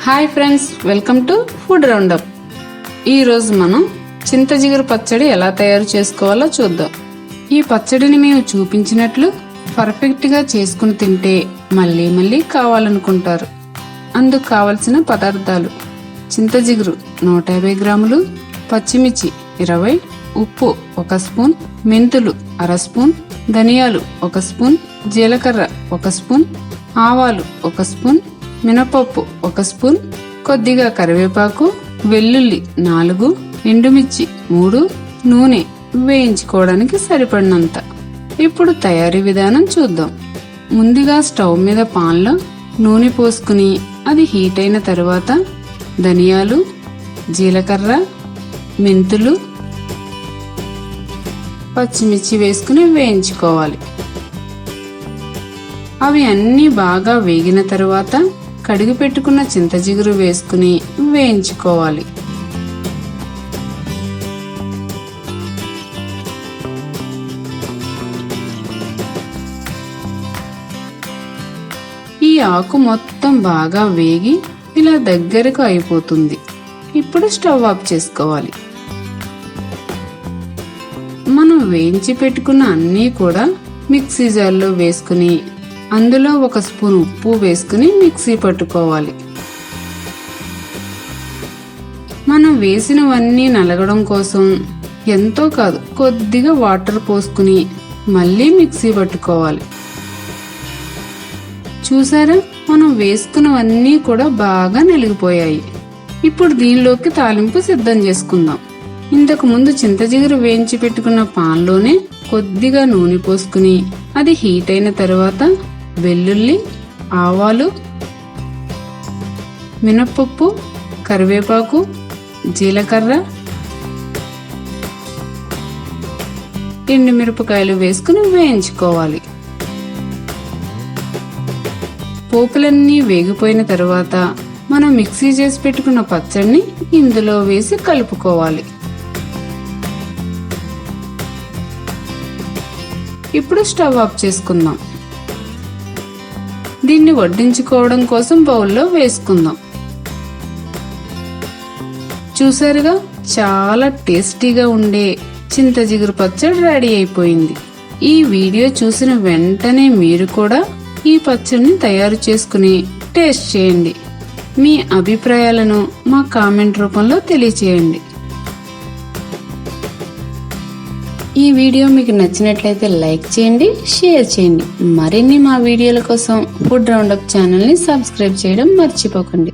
Hi friends, welcome to food roundup. ఈరోజు మనం చింతజిగురు పచ్చడి ఎలా తయారు చేసుకోవాలో చూద్దాం. ఈ పచ్చడిని మేము చూపించినట్లు పర్ఫెక్ట్గా చేసుకుని తింటే మళ్ళీ మళ్ళీ కావాలనుకుంటారు. అందుకు కావలసిన పదార్థాలు: చింతజిగురు 150 గ్రాములు, పచ్చిమిర్చి 20, ఉప్పు 1 స్పూన్, మెంతులు 1/2 స్పూన్, ధనియాలు 1 స్పూన్, జీలకర్ర 1 స్పూన్, ఆవాలు 1 స్పూన్, మినపప్పు 1 స్పూన్, కొద్దిగా కరివేపాకు, వెల్లుల్లి 4, ఎండుమిర్చి 3, నూనె వేయించుకోవడానికి సరిపడినంత. ఇప్పుడు తయారీ విధానం చూద్దాం. ముందుగా స్టవ్ మీద పాన్లో నూనె పోసుకుని అది హీట్ అయిన తరువాత ధనియాలు, జీలకర్ర, మెంతులు, పచ్చిమిర్చి వేసుకుని వేయించుకోవాలి. అవి అన్నీ బాగా వేగిన తరువాత కడిగి పెట్టుకున్న చింతజిగురు వేసుకుని వేయించుకోవాలి. ఈ ఆకు మొత్తం బాగా వేగి ఇలా దగ్గరకు అయిపోతుంది. ఇప్పుడు స్టవ్ ఆఫ్ చేసుకోవాలి. మనం వేయించి పెట్టుకున్న అన్నీ కూడా మిక్సీ జార్లో వేసుకుని అందులో 1 స్పూన్ ఉప్పు వేసుకుని మిక్సీ పట్టుకోవాలి. మనం వేసినవన్నీ నలగడం కోసం ఎంతో కాదు కొద్దిగా వాటర్ పోసుకుని మళ్ళీ మిక్సీ పట్టుకోవాలి. చూసారా, మనం వేసుకున్నవన్నీ కూడా బాగా నలిగిపోయాయి. ఇప్పుడు దీనిలోకి తాలింపు సిద్ధం చేసుకుందాం. ఇంతకు ముందు చింతజిగురు వేయించి పెట్టుకున్న పాన్లోనే కొద్దిగా నూనె పోసుకుని అది హీట్ అయిన తర్వాత వెల్లుల్లి, ఆవాలు, మినపప్పు, కరివేపాకు, జీలకర్ర, ఎండుమిరపకాయలు వేసుకుని వేయించుకోవాలి. పోపులన్నీ వేగిపోయిన తరువాత మనం మిక్సీ చేసి పెట్టుకున్న పచ్చడిని ఇందులో వేసి కలుపుకోవాలి. ఇప్పుడు స్టవ్ ఆఫ్ చేసుకుందాం. దీన్ని వడ్డించుకోవడం కోసం బౌల్లో వేసుకుందాం. చూసారుగా, చాలా టేస్టీగా ఉండే చింతజిగురు పచ్చడి రెడీ అయిపోయింది. ఈ వీడియో చూసిన వెంటనే మీరు కూడా ఈ పచ్చడిని తయారు చేసుకుని టేస్ట్ చేయండి. మీ అభిప్రాయాలను మా కామెంట్ రూపంలో తెలియచేయండి. ఈ వీడియో మీకు నచ్చినట్లయితే లైక్ చేయండి, షేర్ చేయండి. మరిన్ని మా వీడియోల కోసం ఫుడ్ రౌండప్ ఛానల్ని సబ్స్క్రైబ్ చేయడం మర్చిపోకండి.